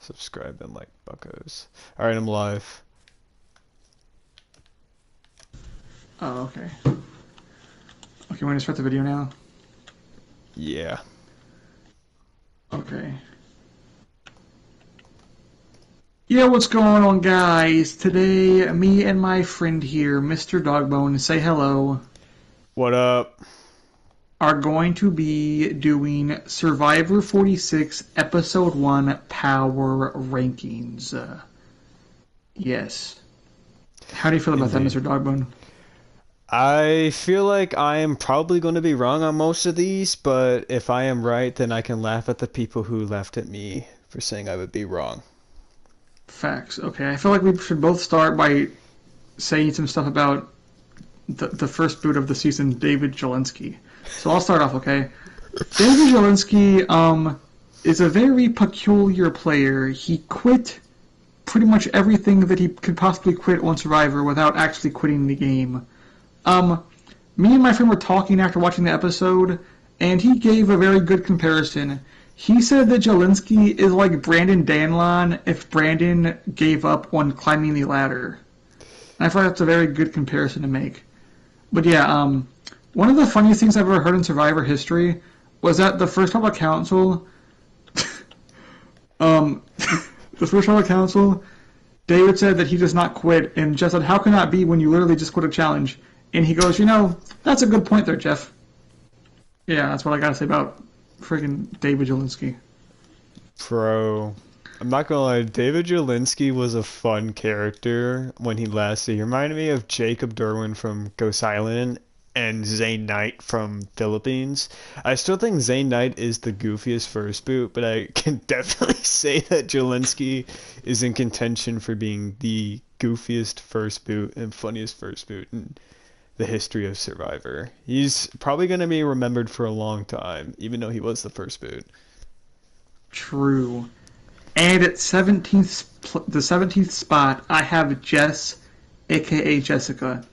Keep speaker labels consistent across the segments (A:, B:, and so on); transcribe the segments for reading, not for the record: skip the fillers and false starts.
A: Subscribe and like buckos. Alright, I'm live.
B: Oh, okay. Okay, want to start the video now?
A: Yeah.
B: Okay. Yeah, what's going on, guys? Today, me and my friend here, MrDogBone, say hello,
A: What up?
B: are going to be doing Survivor 46 Episode 1 Power Rankings. Yes. How do you feel about that,
A: Indeed.
B: MrDogBone?
A: I feel like I am probably going to be wrong on most of these, but if I am right, then I can laugh at the people who laughed at me for saying I would be wrong.
B: Facts. Okay, I feel like we should both start by saying some stuff about the first boot of the season, David Jelinski. So I'll start off, okay? David Jelinski is a very peculiar player. He quit pretty much everything that he could possibly quit on Survivor without actually quitting the game. Me and my friend were talking after watching the episode, and he gave a very good comparison. He said that Jelinski is like Brandon Danlon if Brandon gave up on climbing the ladder. And I thought that's a very good comparison to make. But yeah, one of the funniest things I've ever heard in Survivor history was that the first public council, the first public council, David said that he does not quit, and Jeff said, "How can that be when you literally just quit a challenge?" And he goes, that's a good point there, Jeff. Yeah, that's what I gotta say about friggin' David Jelinski.
A: Bro, I'm not gonna lie, David Jelinski was a fun character when he lasted. He reminded me of Jacob Derwin from Ghost Island and Zane Knight from Philippines. I still think Zane Knight is the goofiest first boot, but I can definitely say that Jelinski is in contention for being the goofiest first boot and funniest first boot in the history of Survivor. He's probably going to be remembered for a long time, even though he was the first boot.
B: True. And at the 17th spot, I have Jess, aka Jessica.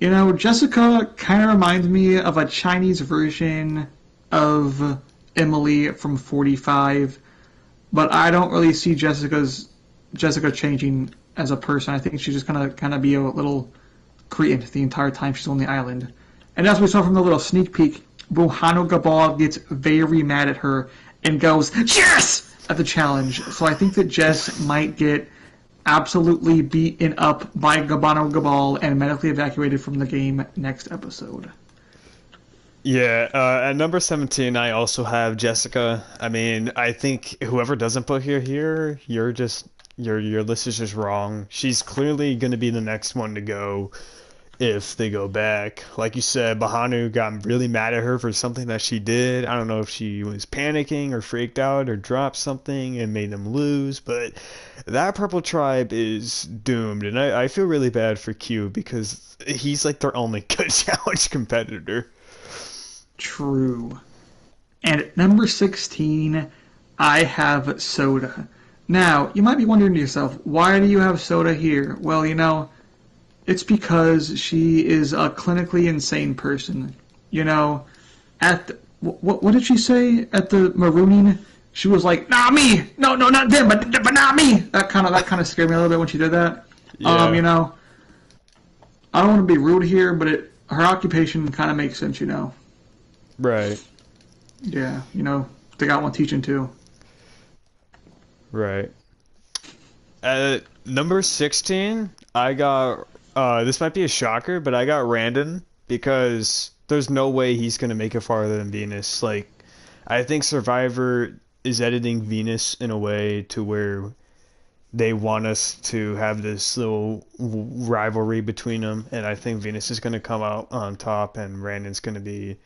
B: Jessica kind of reminds me of a Chinese version of Emily from 45, but I don't really see Jessica changing as a person. I think she's just gonna kind of be a little creative the entire time she's on the island. And as we saw from the little sneak peek, Buhano Gabal gets very mad at her and goes, "Yes!" at the challenge. So I think that Jess might get absolutely beaten up by Gabano Gabal and medically evacuated from the game next episode.
A: Yeah, at number 17, I also have Jessica. I mean, I think whoever doesn't put her here, your list is just wrong. She's clearly going to be the next one to go if they go back. Like you said, Bahanu got really mad at her for something that she did. I don't know if she was panicking or freaked out or dropped something and made them lose, but that purple tribe is doomed, and I feel really bad for Q because he's like their only good challenge competitor.
B: True. And at number 16, I have Soda. Now, you might be wondering to yourself, why do you have Soda here? Well, it's because she is a clinically insane person. What did she say at the marooning? She was like, "Not me, no, not them, but not me." That kind of scared me a little bit when she did that.
A: Yeah.
B: I don't want to be rude here, but her occupation kind of makes sense.
A: Right.
B: Yeah, they got one teaching too.
A: Right. At number 16, I got this might be a shocker, but I got Randon because there's no way he's going to make it farther than Venus. Like, I think Survivor is editing Venus in a way to where they want us to have this little rivalry between them, and I think Venus is going to come out on top, and Randon's going to be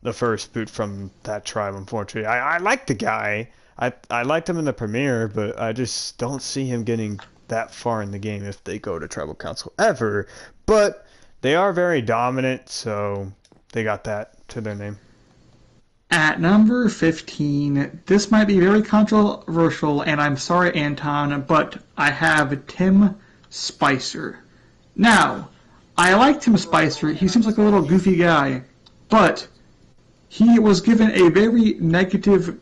A: the first boot from that tribe, unfortunately. I like the guy. I liked him in the premiere, but I just don't see him getting that far in the game if they go to Tribal Council ever. But they are very dominant, so they got that to their name.
B: At number 15, this might be very controversial, and I'm sorry, Anton, but I have Tim Spicer. Now, I like Tim Spicer. He seems like a little goofy guy, but he was given a very negative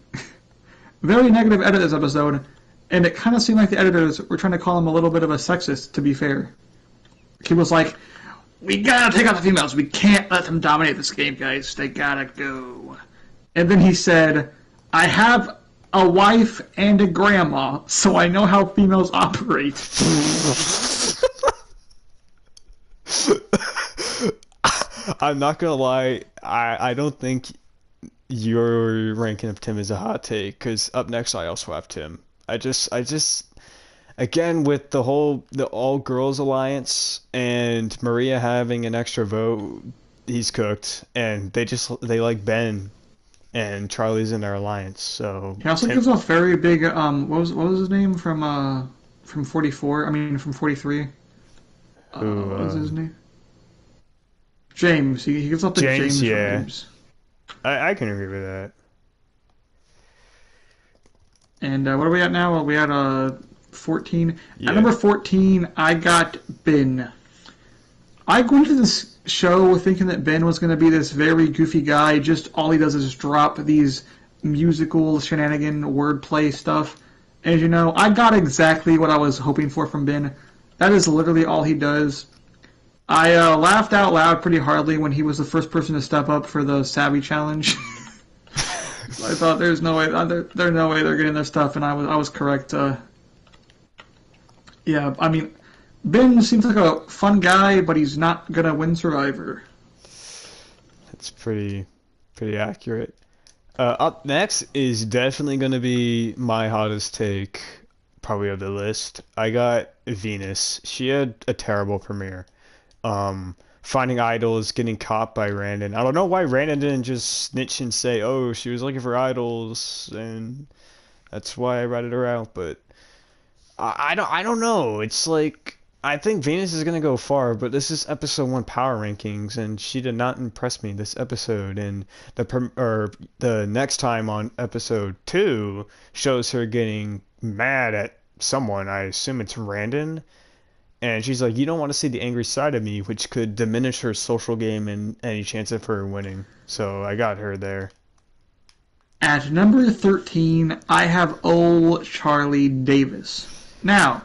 B: edit this episode, And it kind of seemed like the editors were trying to call him a little bit of a sexist, to be fair. He was like, we gotta take out the females. We can't let them dominate this game, guys. They gotta go. And then he said, I have a wife and a grandma, so I know how females operate.
A: I'm not gonna lie, I don't think your ranking of Tim is a hot take, because up next I also have Tim. I just again with the all girls alliance and Maria having an extra vote, he's cooked, and they like Ben and Charlie's in their alliance. So
B: He also
A: Tim,
B: gives off very big, what was his name from 44? I mean, from 43.
A: who
B: What was his name? James. He gives off the
A: James,
B: James
A: yeah,
B: vibes.
A: I can agree with that.
B: And what are we at now? Well, we at 14.
A: Yeah,
B: At number 14, I got Ben. I went into this show thinking that Ben was going to be this very goofy guy. Just all he does is drop these musical shenanigan wordplay stuff. And you know, I got exactly what I was hoping for from Ben. That is literally all he does. I laughed out loud pretty hardly when he was the first person to step up for the Savvy challenge. I thought there's no way there's no way they're getting their stuff, and I was correct. Yeah, I mean, Ben seems like a fun guy, but he's not gonna win Survivor.
A: that's pretty accurate. Up next is definitely going to be my hottest take, probably of the list. I got Venus. She had a terrible premiere. Finding idols, getting caught by Randon. I don't know why Randon didn't just snitch and say, "Oh, she was looking for idols," and that's why I ratted her out. But I don't know. It's like I think Venus is gonna go far, but this is episode one power rankings, and she did not impress me this episode. And the next time on episode two shows her getting mad at someone. I assume it's Randon. And she's like, you don't want to see the angry side of me, which could diminish her social game and any chance of her winning. So I got her there.
B: At number 13, I have old Charlie Davis. Now,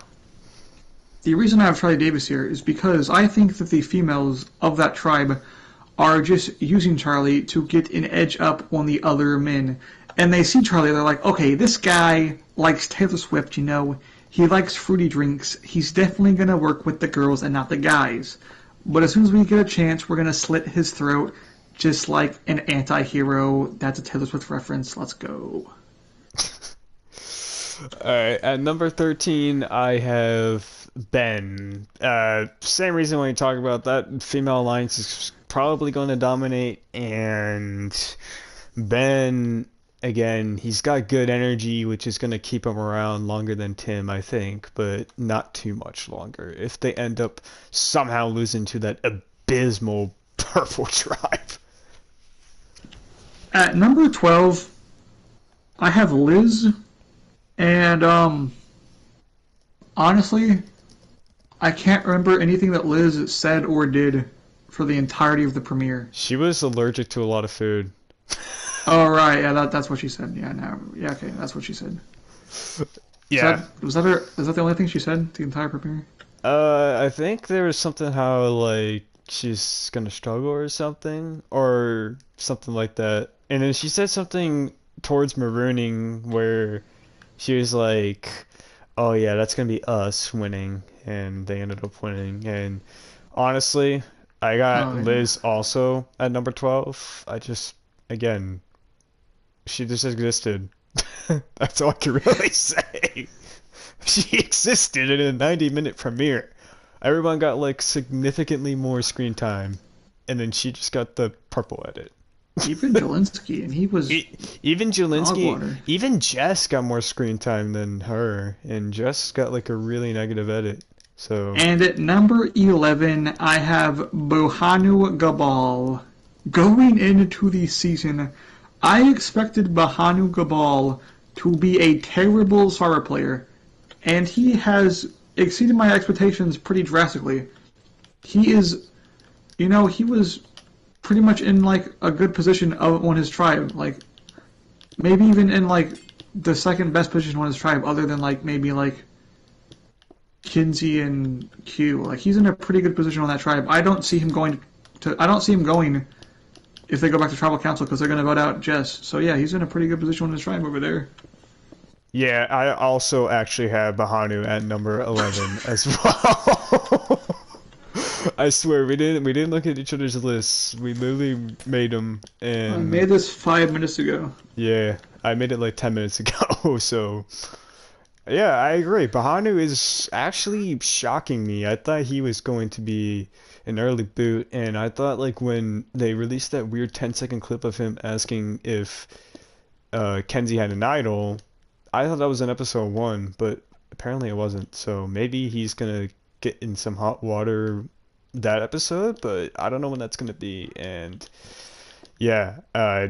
B: the reason I have Charlie Davis here is because I think that the females of that tribe are just using Charlie to get an edge up on the other men. And they see Charlie, they're like, okay, this guy likes Taylor Swift, you know. He likes fruity drinks. He's definitely going to work with the girls and not the guys. But as soon as we get a chance, we're going to slit his throat just like an anti-hero. That's a Taylor Swift reference. Let's go.
A: Alright, at number 13, I have Ben. Same reason when you talk about that female alliance is probably going to dominate, and Ben, again, he's got good energy, which is going to keep him around longer than Tim, I think, but not too much longer. If they end up somehow losing to that abysmal purple tribe.
B: At number 12, I have Liz, and honestly, I can't remember anything that Liz said or did for the entirety of the premiere.
A: She was allergic to a lot of food.
B: Oh, right, yeah, that's what she said. Yeah, no, yeah, okay, that's what she said.
A: Yeah.
B: Is that the only thing she said the entire premiere?
A: I think there was something how like she's gonna struggle or something like that. And then she said something towards marooning where she was like, "Oh yeah, that's gonna be us winning," and they ended up winning. And honestly, I got
B: Oh, yeah.
A: Liz also at number 12. Again, she just existed. That's all I can really say. She existed in a 90-minute premiere. Everyone got like significantly more screen time, and then she just got the purple edit.
B: Even Jelinski, and he was
A: Even Jelinski,
B: Dogwater.
A: even Jess got more screen time than her, and Jess got like a really negative edit. So
B: And at number 11, I have Bohanu Gabal. Going into the season, I expected Bohanu Gabal to be a terrible Survivor player, and he has exceeded my expectations pretty drastically. He is, he was pretty much in like a good position on his tribe, like maybe even in like the second best position on his tribe, other than like maybe like Kinsey and Q. Like he's in a pretty good position on that tribe. I don't see him going to. I don't see him going if they go back to tribal council because they're going to vote out Jess. So yeah, he's in a pretty good position on his tribe over there.
A: Yeah, I also actually have Bahanu at number 11 as well. I swear we didn't look at each other's lists. We literally made them,
B: I
A: and
B: made this 5 minutes ago.
A: yeah, I made it like 10 minutes ago. So yeah, I agree. Bahanu is actually shocking me. I thought he was going to be an early boot, and I thought like when they released that weird 10-second clip of him asking if Kenzie had an idol, I thought that was in episode one, but apparently it wasn't. So maybe he's gonna get in some hot water that episode, but I don't know when that's gonna be. And yeah,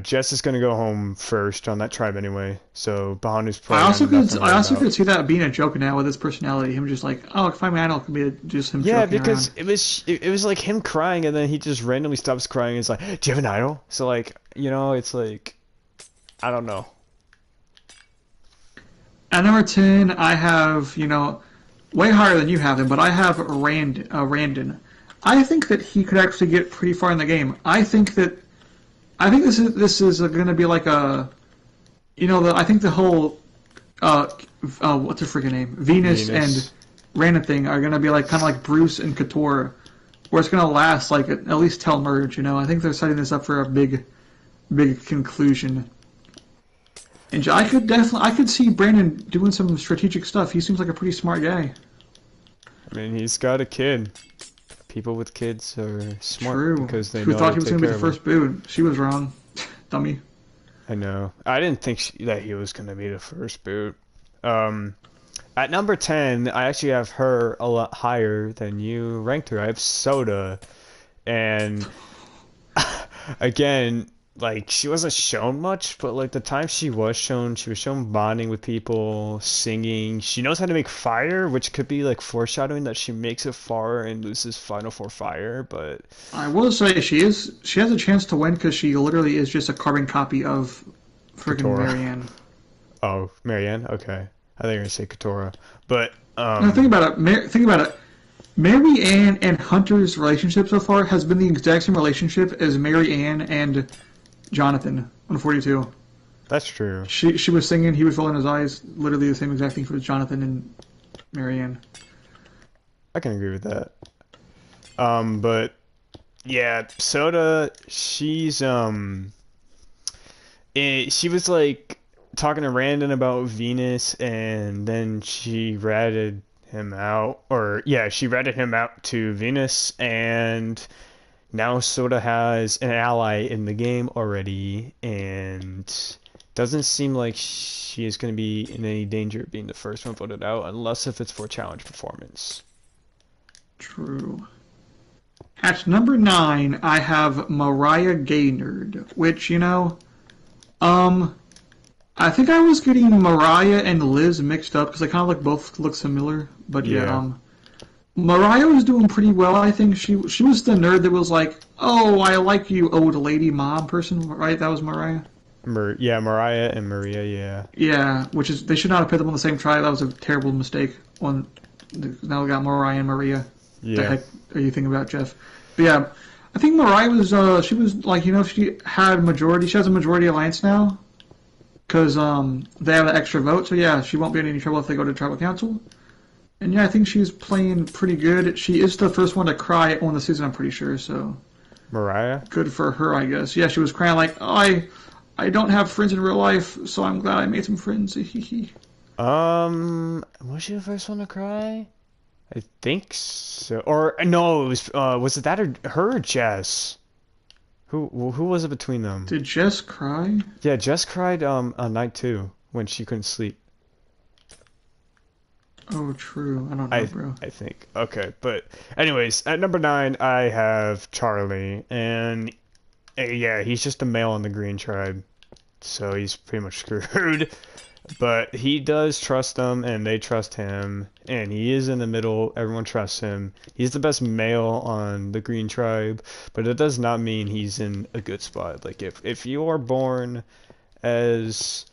A: Jess is gonna go home first on that tribe anyway. So Bahanu's
B: I
A: probably
B: also
A: got nothing
B: could
A: to
B: I
A: worry
B: also
A: about.
B: could see that being a joke now with his personality. Him just like, oh, if I'm an idol, could be just him
A: Yeah,
B: joking
A: because
B: around.
A: it was like him crying, and then he just randomly stops crying. And it's like, do you have an idol? So like, it's like I don't know.
B: At number 10, I have way higher than you have him, but I have Randon. I think that he could actually get pretty far in the game. I think this is going to be like a I think the whole uh, what's her freaking name, Venus and
A: Venus.
B: Random thing are gonna be like kind of like Bruce and Couture, where it's gonna last like at least till merge. I think they're setting this up for a big conclusion. And I could see Brandon doing some strategic stuff. He seems like a pretty smart guy.
A: I mean, he's got a kid. People with kids are smart
B: True.
A: because they
B: Who
A: know how
B: thought
A: to
B: he was
A: take
B: gonna be
A: care
B: the
A: of them.
B: first boot? She was wrong. Dummy.
A: I know. I didn't think that he was gonna be the first boot. Um, at number 10, I actually have her a lot higher than you ranked her. I have Soda, and again, like she wasn't shown much, but like the time she was shown bonding with people, singing. She knows how to make fire, which could be like foreshadowing that she makes it far and loses Final Four fire. But
B: I will say she has a chance to win because she literally is just a carbon copy of friggin'
A: Katora.
B: Marianne.
A: Oh, Marianne. Okay, I think you're gonna say Katora, but
B: Now think about it. Think about it. Mary Ann and Hunter's relationship so far has been the exact same relationship as Mary Ann and Jonathan on 42.
A: that's true.
B: She was singing, he was rolling his eyes. Literally the same exact thing for Jonathan and Mary Ann.
A: I can agree with that. But yeah, Soda, she was like talking to Randon about Venus, and then she ratted him out, or yeah, she ratted him out to Venus, and now Soda has an ally in the game already, and doesn't seem like she is going to be in any danger of being the first one voted out, unless if it's for challenge performance.
B: True. At number 9, I have Mariah Gaynard, which, um, I think I was getting Mariah and Liz mixed up because they kind of like both look similar. But yeah,
A: Yeah.
B: Mariah was doing pretty well. I think she was the nerd that was like, "Oh, I like you, old lady mom person," right? That was Mariah.
A: Yeah, Mariah and Maria, yeah.
B: Yeah, which is they should not have put them on the same tribe. That was a terrible mistake. Now we got Mariah and Maria. The
A: Yeah.
B: heck are you thinking about, Jeff? But yeah, I think Mariah was she was like she had majority. She has a majority alliance now because they have an extra vote. So yeah, she won't be in any trouble if they go to tribal council. And yeah, I think she's playing pretty good. She is the first one to cry on the season, I'm pretty sure. So
A: Mariah?
B: good for her, I guess. Yeah, she was crying like, oh, I don't have friends in real life, so I'm glad I made some friends.
A: Was she the first one to cry? I think so. Or no, it was it that or her or Jess? Who was it between them?
B: Did Jess cry?
A: Yeah, Jess cried on night two when she couldn't sleep.
B: Oh, true. I don't know,
A: I
B: bro.
A: I think. Okay, but anyways, at number 9 I have Charlie, and yeah, he's just a male in the Green Tribe, so he's pretty much screwed. But he does trust them, and they trust him, and he is in the middle. Everyone trusts him. He's the best male on the Green Tribe, but it does not mean he's in a good spot. Like if you are born as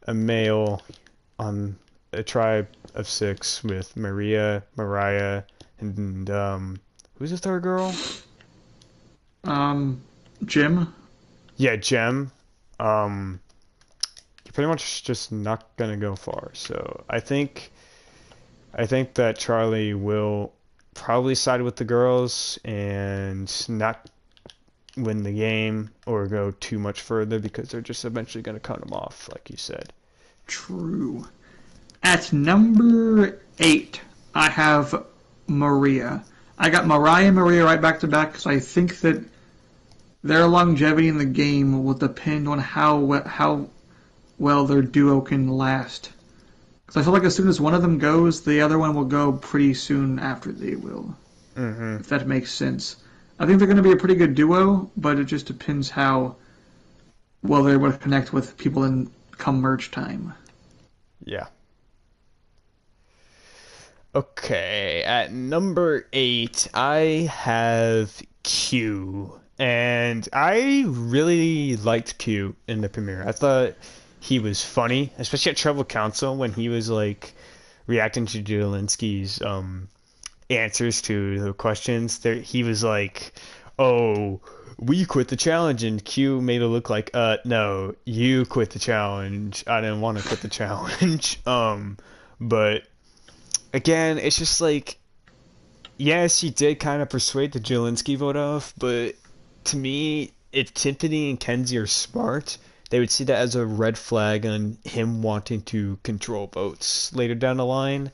A: a male on a tribe of six with Maria, Mariah, and who's the third girl?
B: Um, Jim.
A: Yeah, Jem. Um, you're pretty much just not gonna go far. So I think that Charlie will probably side with the girls and not win the game or go too much further because they're just eventually gonna cut him off, like you said.
B: True. At number 8, I have Maria. I got Mariah and Maria right back to back because I think that their longevity in the game will depend on how well their duo can last. Because I feel like as soon as one of them goes, the other one will go pretty soon after they will,
A: Mm-hmm.
B: if that makes sense. I think they're going to be a pretty good duo, but it just depends how well they're able to connect with people in come merge time.
A: Yeah. Okay, at number 8, I have Q. And I really liked Q in the premiere. I thought he was funny, especially at Tribal Council when he was like reacting to Jelinski's answers to the questions. There, he was like, "Oh, we quit the challenge," and Q made it look like, no, you quit the challenge. I didn't want to quit the challenge." But again, it's just like, yes, he did kind of persuade the Jelinski vote off, but to me, if Tiffany and Kenzie are smart, they would see that as a red flag on him wanting to control votes later down the line.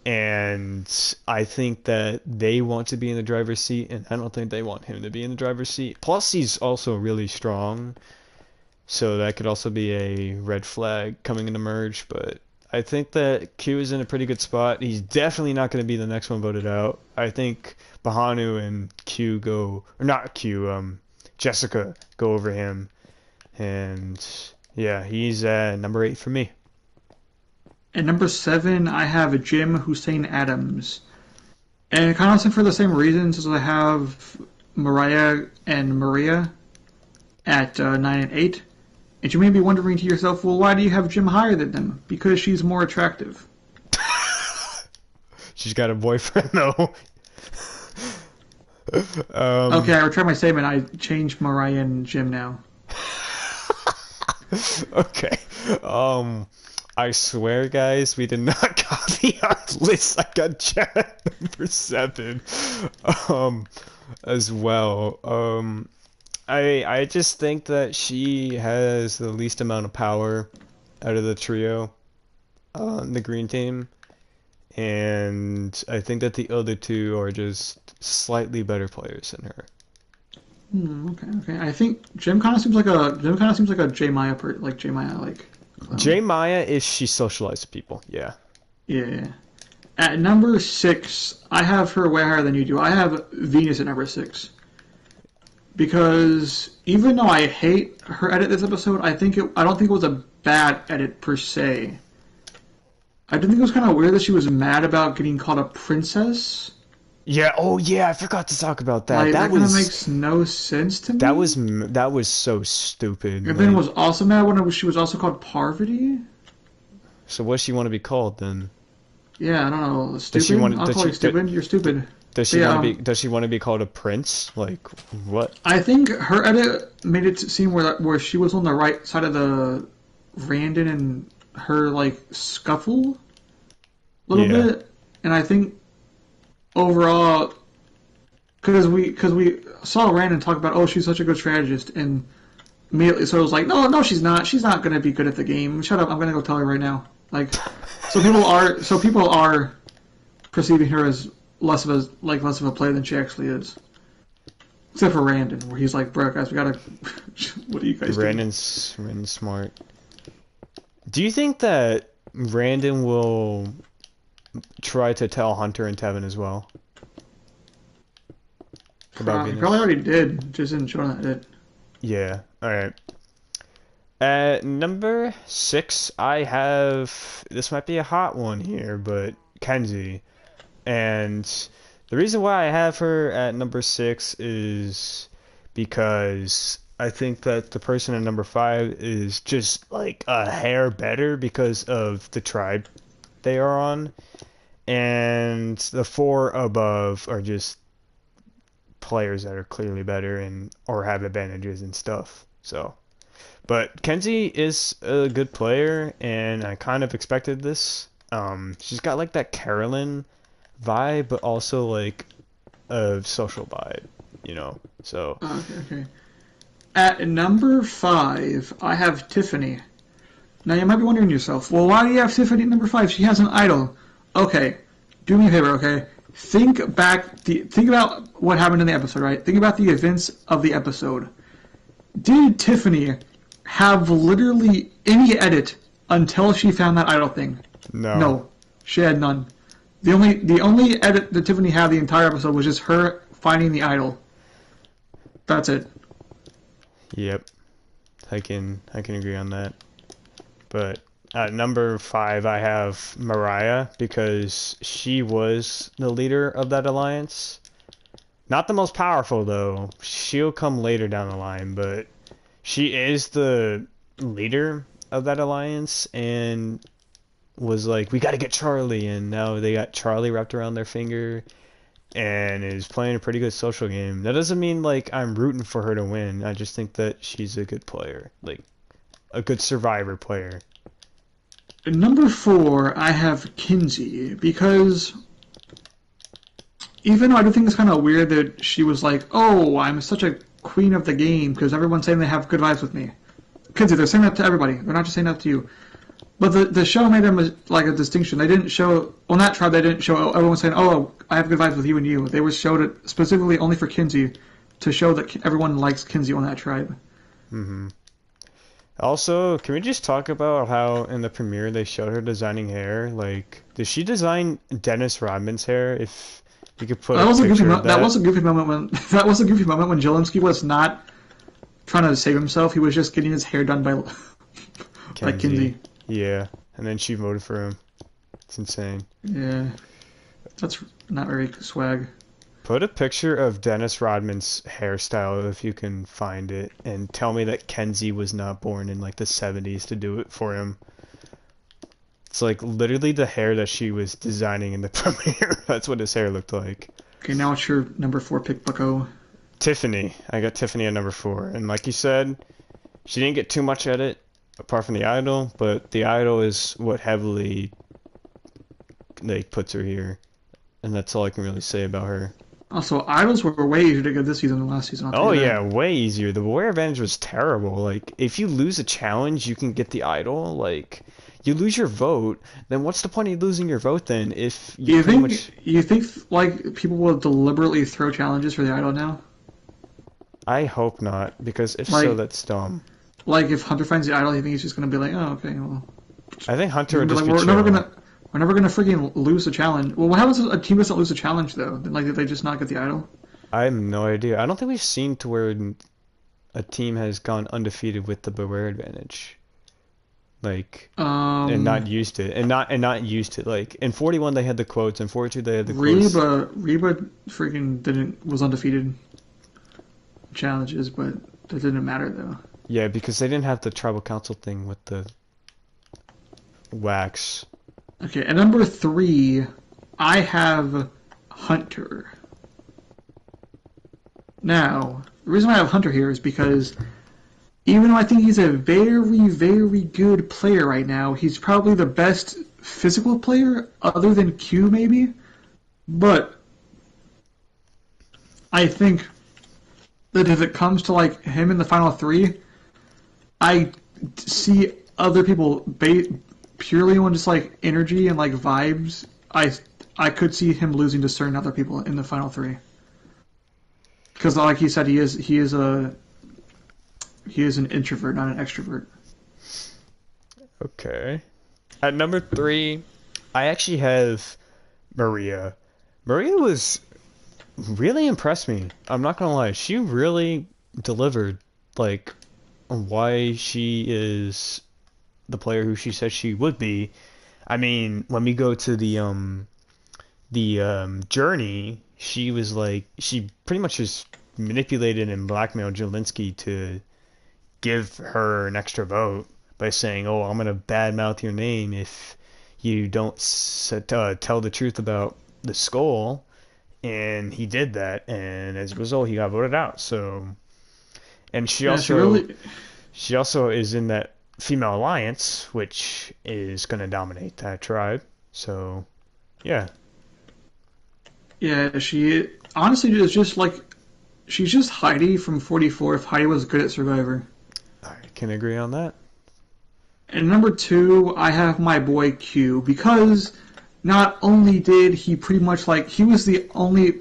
A: And I think that they want to be in the driver's seat, and I don't think they want him to be in the driver's seat. Plus, he's also really strong, so that could also be a red flag coming into merge. But I think that Q is in a pretty good spot. He's definitely not going to be the next one voted out. I think Bahanu and Q go, or not Q, Jessica go over him. And yeah, he's number 8 for me.
B: At number 7, I have Jim Hussein Adams. And kind of for the same reasons as I have Mariah and Maria at 9 and 8. And you may be wondering to yourself, well, why do you have Jim higher than them? Because she's more attractive.
A: She's got a boyfriend though.
B: Okay,
A: um,
B: I retract my statement. I changed Mariah and Jim now.
A: okay. Um, I swear, guys, we did not copy our list. I got Janet number 7, um, as well. I just think that she has the least amount of power out of the trio on the green team, and I think that the other two are just slightly better players than her.
B: Okay. I think Jim kind of seems like a J Maya like J Maya like clone.
A: J Maya, if she socialized with people, yeah.
B: Yeah. At number 6, I have her way higher than you do. I have Venus at number 6 because even though I hate her edit this episode, I don't think it was a bad edit per se. I did think it was kind of weird that she was mad about getting called a princess.
A: Yeah. Oh, yeah. I forgot to talk about that.
B: Like
A: That
B: that kind of
A: was
B: makes no sense to
A: that
B: me.
A: was that was so stupid.
B: And then
A: Like,
B: was also mad when she was also called Parvati.
A: so what does she want to be called then?
B: Yeah, I don't know.
A: Does she
B: Stupid?
A: want?
B: I'll
A: Does
B: call
A: she?
B: you stupid. You're stupid.
A: Does
B: But
A: she
B: yeah,
A: want to be? Does she want to be called a prince? Like what?
B: I think her edit made it seem where she was on the right side of the Randon and her like scuffle a little
A: Yeah.
B: bit, and I think overall because we saw Randon talk about, oh, she's such a good strategist, and immediately so it was like, no, she's not gonna be good at the game. Shut up, I'm gonna go tell her right now. Like, so people are perceiving her as less of a player than she actually is. Except for Randon, where he's like, bro, guys, we gotta. What are you guys doing?
A: Randon's smart. Do you think that Randon will try to tell Hunter and Tevin as well about
B: He probably
A: Venus?
B: already did, just didn't show that it.
A: Yeah. All right. At number 6, I have, this might be a hot one here, but Kenzie. And the reason why I have her at number 6 is because I think that the person at number five is just like a hair better because of the tribe they are on, and the four above are just players that are clearly better and or have advantages and stuff. So, but Kenzie is a good player, and I kind of expected this. She's got like that Carolyn vibe, but also like a social vibe, you know. So,
B: Okay, okay. At number 5, I have Tiffany. Now you might be wondering to yourself, well, why do you have Tiffany at number 5? She has an idol. Okay, do me a favor, okay? Think about what happened in the episode, right? Think about the events of the episode. Did Tiffany have literally any edit until she found that idol thing?
A: no.
B: No, she had none. The only edit that Tiffany had the entire episode was just her finding the idol. That's it.
A: Yep. I can agree on that. But at number five, I have Mariah because she was the leader of that alliance. Not the most powerful though. She'll come later down the line, but she is the leader of that alliance and was like, we got to get Charlie, and now they got Charlie wrapped around their finger and is playing a pretty good social game. That doesn't mean like I'm rooting for her to win. I just think that she's a good player, like a good survivor player.
B: At number 4, I have Kinsey because even though I do think it's kind of weird that she was like, "Oh, I'm such a queen of the game," because everyone's saying they have good vibes with me. Kinsey, they're saying that to everybody. They're not just saying that to you. But the show made them like a distinction. They didn't show on that tribe. They didn't show everyone saying, "Oh, I have good vibes with you and you." They were showed it specifically only for Kinsey to show that everyone likes Kinsey on that tribe.
A: Hmm. Also, can we just talk about how in the premiere they showed her designing hair? Like, did she design Dennis Rodman's hair? If you could put
B: That
A: a
B: was a goofy.
A: picture of
B: That
A: that,
B: was a goofy moment when that was a goofy moment when Zelensky was not trying to save himself. He was just getting his hair done by
A: Kenzie.
B: Kinsey.
A: Yeah, and then she voted for him. It's insane.
B: Yeah, that's not very swag.
A: Put a picture of Dennis Rodman's hairstyle if you can find it, and tell me that Kenzie was not born in like the 70s to do it for him. It's like literally the hair that she was designing in the premiere. That's what his hair looked like.
B: Okay, now it's your number 4 pick, Bucko.
A: Tiffany. I got Tiffany at number four. And like you said, she didn't get too much at it apart from the idol, but the idol is what heavily like puts her here. And that's all I can really say about her.
B: Also, idols were way easier to get this season than last season. I'll tell
A: Oh
B: you
A: yeah,
B: that.
A: way easier. The warrior advantage was terrible. Like if you lose a challenge, you can get the idol. Like you lose your vote, then what's the point of losing your vote then if you
B: You
A: pretty
B: think
A: much
B: you think like people will deliberately throw challenges for the idol now?
A: I hope not, because if
B: Like
A: so, that's dumb.
B: like if Hunter finds the idol, you think he's just gonna be like, oh okay, well,
A: I think Hunter
B: he's
A: would
B: gonna
A: just
B: be
A: be
B: like,
A: chilling.
B: we're never gonna freaking lose a challenge. Well, what happens if a team doesn't lose a challenge though? Then like did they just not get the idol?
A: I have no idea. I don't think we've seen to where a team has gone undefeated with the Beware advantage. Like and
B: Um,
A: not used it. And not used it. Like in 41 they had the quotes, in 42 they had the quotes.
B: Reba freaking didn't was undefeated in challenges, but that didn't matter though.
A: Yeah, because they didn't have the tribal council thing with the wax.
B: Okay, at number 3, I have Hunter. Now, the reason why I have Hunter here is because even though I think he's a very, very good player right now, he's probably the best physical player other than Q maybe. But I think that if it comes to like him in the final 3, I see other people purely on just like energy and like vibes. I could see him losing to certain other people in the final 3 because, like he said, he is an introvert, not an extrovert.
A: Okay. At number three, I actually have Maria. Maria was really impressed me. I'm not gonna lie. She really delivered, like, on why she is the player who she said she would be. I mean, when we go to the journey, she was like she pretty much just manipulated and blackmailed Jelinski to give her an extra vote by saying, "Oh, I'm gonna badmouth your name if you don't tell the truth about the skull." And he did that, and as a result, he got voted out. So, and
B: Yeah, she really.
A: she also is in that female alliance, which is gonna dominate that tribe. So, yeah,
B: Yeah, she honestly is just like she's just Heidi from 44 if Heidi was good at Survivor.
A: I can agree on that.
B: And number two, I have my boy Q because not only did he pretty much like he was the only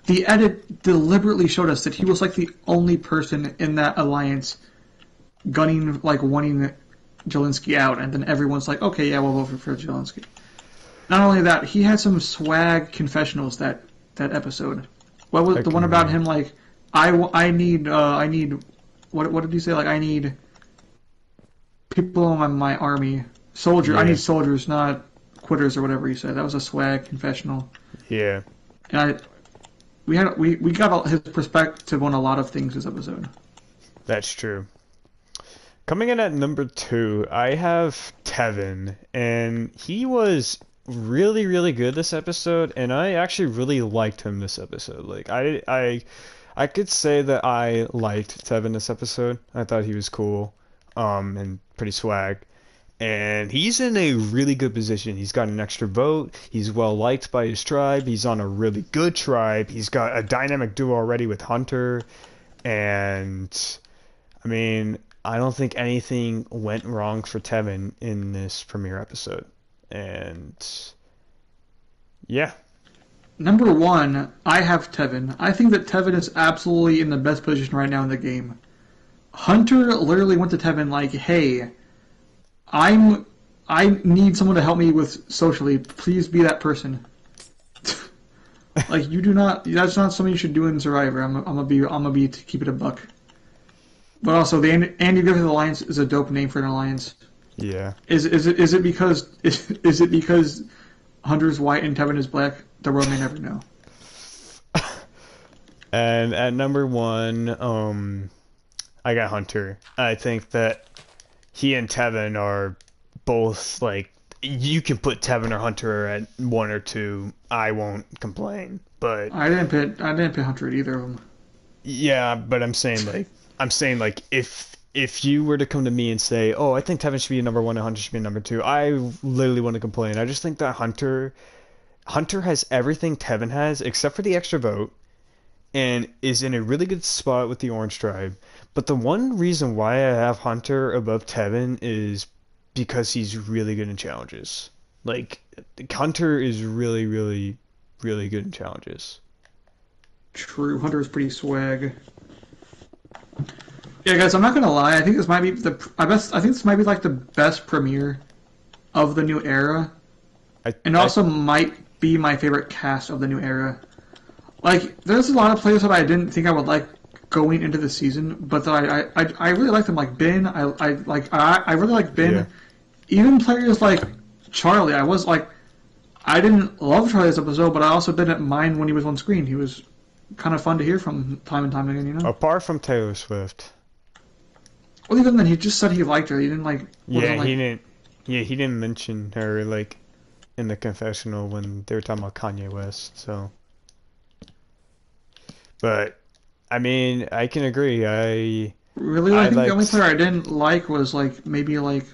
B: the edit deliberately showed us that he was like the only person in that alliance gunning like wanting Jelinski out, and then everyone's like, okay, yeah, we'll vote for Jelinski. Not only that, he had some swag confessionals that episode. What was
A: I
B: the one
A: can
B: about
A: agree.
B: him? Like, I need what did he say? Like, I need people in my army, soldier. I
A: Yeah,
B: need soldiers, not quitters or whatever he said. That was a swag confessional,
A: yeah,
B: and we got his perspective on a lot of things this episode.
A: that's true. Coming in at number two, I have Tevin, and he was really, really good this episode, and I actually really liked him this episode. Like I could say that I liked Tevin this episode. I thought he was cool, and pretty swag. And he's in a really good position. He's got an extra vote. He's well liked by his tribe. He's on a really good tribe. He's got a dynamic duo already with Hunter, and I mean, I don't think anything went wrong for Tevin in this premiere episode. And yeah,
B: Number one, I have Tevin. I think that Tevin is absolutely in the best position right now in the game. Hunter literally went to Tevin like, "Hey, I need someone to help me with socially. Please be that person." Like you do not. That's not something you should do in Survivor. I'm gonna be to keep it a buck. But also, the Andy Griffith Alliance is a dope name for an alliance.
A: yeah.
B: Is it because Hunter's white and Tevin is black? The world may never know.
A: And at number one, I got Hunter. I think that he and Tevin are both like you can put Tevin or Hunter at one or two. I won't complain. But
B: I didn't put Hunter at either of them.
A: yeah, but I'm saying like if you were to come to me and say, "Oh, I think Tevin should be number one and Hunter should be number two," I literally wouldn't complain. I just think that Hunter has everything Tevin has except for the extra vote and is in a really good spot with the Orange Tribe. But the one reason why I have Hunter above Tevin is because he's really good in challenges. Like Hunter is really, really, really good in challenges.
B: True, Hunter is pretty swag. Yeah, guys, I'm not gonna lie. I think this might be I think this might be like the best premiere of the new era, and
A: I
B: also might be my favorite cast of the new era. Like, there's a lot of players that I didn't think I would like going into the season, but that I really like them. Like Ben, I really like Ben.
A: yeah.
B: Even players like Charlie, I didn't love Charlie's episode, but I also didn't mind when he was on screen. He was kind of fun to hear from time and time again, you know.
A: Apart from Taylor Swift.
B: Well, even then, he just said he liked her. He didn't like
A: Yeah,
B: wasn't like
A: he didn't. Yeah, he didn't mention her like in the confessional when they were talking about Kanye West. So, but I mean, I can agree.
B: really.
A: I
B: I think the only
A: liked
B: player I didn't like was like maybe like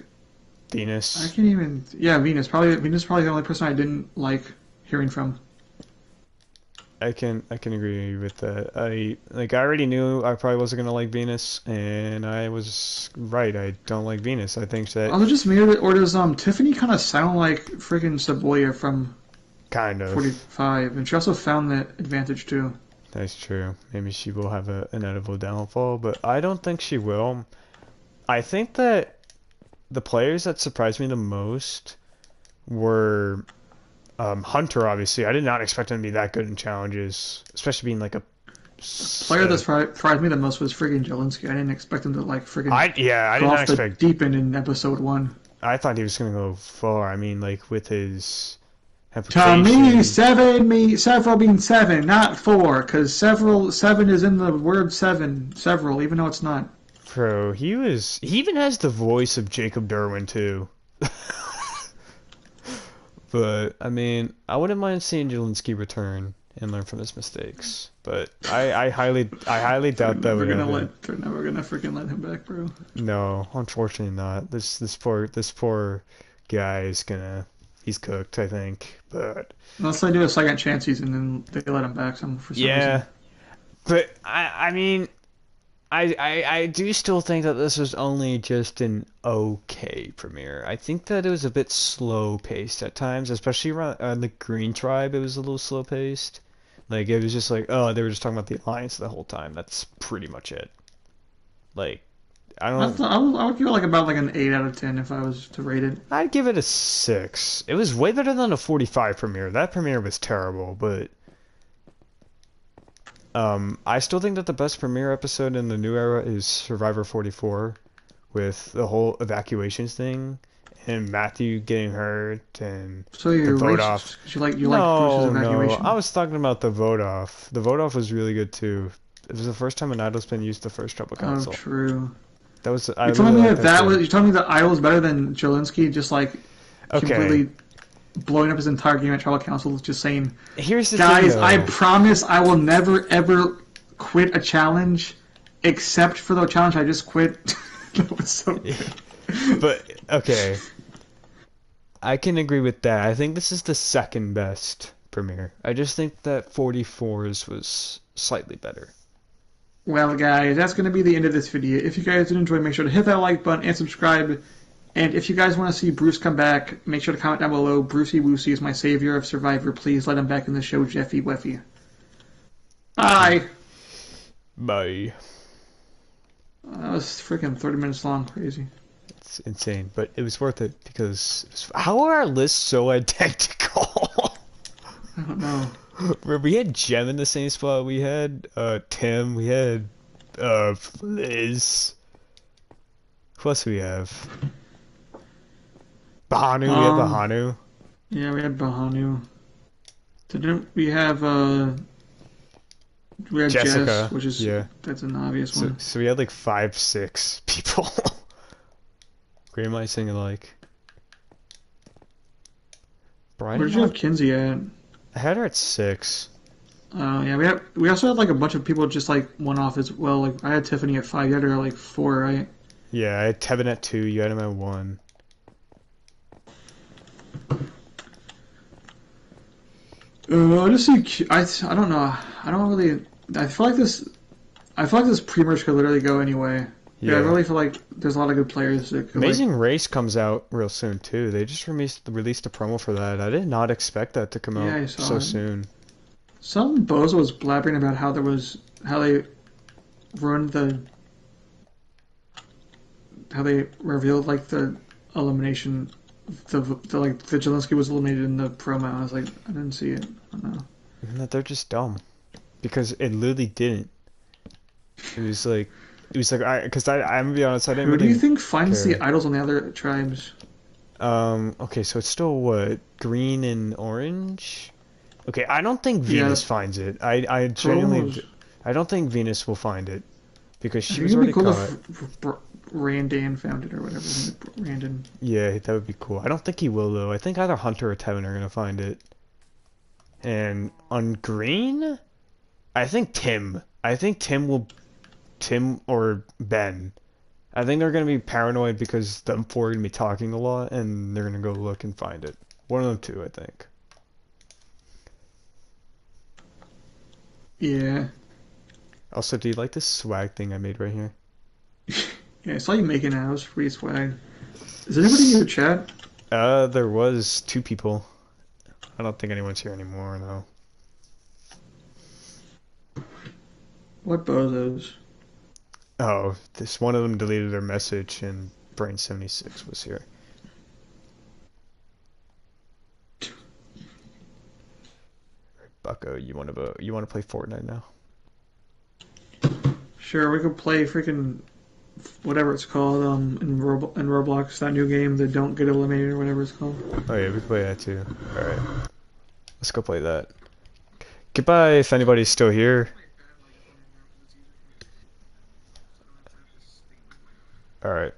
B: I
A: Venus.
B: can't even. Yeah, Venus. Venus is probably the only person I didn't like hearing from.
A: I can agree with that. I already knew I probably wasn't gonna like Venus, and I was right. I don't like Venus. I think that
B: Was it just me or does Tiffany kind of sound like freaking Saboya from
A: kind of
B: 45? And she also found that advantage too.
A: that's true. Maybe she will have an inevitable downfall, but I don't think she will. I think that the players that surprised me the most were Hunter, obviously. I did not expect him to be that good in challenges, especially being like a.
B: Player that surprised me the most was friggin' Jelinski. I didn't expect him to like friggin'
A: I
B: go
A: did not
B: off the
A: expect.
B: deep end in episode one.
A: I thought he was gonna go far. I mean, like with his
B: To me,
A: application.
B: several means seven, not four, because seven is in the word seven, several, even though it's not.
A: Bro, he even has the voice of Jacob Derwin too. But I mean, I wouldn't mind seeing Jelinski return and learn from his mistakes. But I highly doubt that would happen.
B: They're never gonna freaking let him back, bro.
A: No, unfortunately not. This poor guy is gonna he's cooked, I think. But
B: Unless they do a second chance season and they let him back for some reason.
A: yeah, but I mean, I do still think that this was only just an okay premiere. I think that it was a bit slow paced at times, especially around the Green Tribe. It was a little slow paced. Like it was just like, oh, they were just talking about the Alliance the whole time. That's pretty much it. Like I don't.
B: I would give it like about like an 8 out of 10 if I was to rate it.
A: I'd give it a 6. It was way better than a 45 premiere. That premiere was terrible, but I still think that the best premiere episode in the new era is Survivor 44 with the whole evacuations thing and Matthew getting hurt and
B: So
A: the
B: you're
A: vote
B: racist
A: off.
B: because you like
A: No,
B: Bruce's
A: no,
B: evacuation.
A: I was talking about the vote off. The vote off was really good too. It was the first time an idol's been used the first Trouble
B: Oh,
A: Council.
B: true.
A: That was I
B: You're telling
A: really
B: me
A: liked
B: that
A: that
B: that was
A: too.
B: you're telling me that Idol is better than Jelinski just like
A: Okay,
B: completely blowing up his entire game at Tribal Council, just saying,
A: here's the thing
B: guys, I
A: though.
B: promise I will never ever quit a challenge except for the challenge I just quit. That was so good.
A: But okay, I can agree with that. I think this is the second best premiere. I just think that 44's was slightly better.
B: Well, guys, that's going to be the end of this video. If you guys did enjoy, make sure to hit that like button and subscribe. And if you guys want to see Bruce come back, make sure to comment down below. Brucey Woosey is my savior of Survivor. Please let him back in the show, Jeffy Weffy. Bye!
A: Bye.
B: That was freaking 30 minutes long. Crazy.
A: It's insane, but it was worth it because how are our lists so identical?
B: I don't know.
A: We had Jem in the same spot. We had Tim. We had Liz. Who else do we have? Bahanu. We have
B: Um,
A: Bahanu.
B: yeah, we had Bahanu. Didn't we had
A: Jessica.
B: Jess, which is
A: Yeah.
B: that's an obvious
A: So
B: one.
A: so we had like 5, 6 people. Where am I singing like? Brian.
B: Where did you have Kinsey at?
A: I had her at 6.
B: Yeah, we also had like a bunch of people just like one off as well. Like I had Tiffany at 5, you had her at like 4, right?
A: Yeah, I had Tevin at 2. You had him at 1.
B: I just see. I don't know. I don't really. I feel like this. I feel like this pre-merge could literally go anyway. Yeah, I really feel like there's a lot of good players that could.
A: Amazing Race comes out real soon too. They just released a promo for that. I did not expect that to come
B: Yeah, I
A: out
B: saw
A: so
B: it.
A: soon.
B: Some bozo was blabbering about how they ruined how they revealed like the elimination. The like the Jelinski was eliminated in the promo. I was like, I didn't see it. I don't know.
A: No, they're just dumb because it literally didn't. It was like because I'm gonna be honest, I didn't
B: Who do
A: really
B: you think finds
A: care.
B: the idols on the other tribes?
A: Okay, so it's still what, green and orange? Okay, I don't think
B: Yeah,
A: Venus finds it. I genuinely I don't think Venus will find it because
B: I
A: she
B: think
A: was
B: it'd be
A: already
B: cool
A: caught.
B: if Randan found it or whatever. Randan.
A: Yeah, that would be cool. I don't think he will though. I think either Hunter or Tevin are gonna find it. And on green, I think Tim. I think Tim or Ben. I think they're gonna be paranoid because them four are gonna be talking a lot, and they're gonna go look and find it. One of them two, I think.
B: Yeah.
A: Also, do you like this swag thing I made right here?
B: Yeah, I saw you making it. That was pretty swag. Is anybody in your chat?
A: There was 2 people. I don't think anyone's here anymore, though.
B: What bozos?
A: Oh, this one of them deleted their message, and Brain76 was here. Bucko, you want to play Fortnite now?
B: Sure, we could play freaking whatever it's called in Roblox, that new game that don't get eliminated or whatever it's called.
A: Oh yeah, we can play that too. All right, let's go play that. Goodbye if anybody's still here. All right.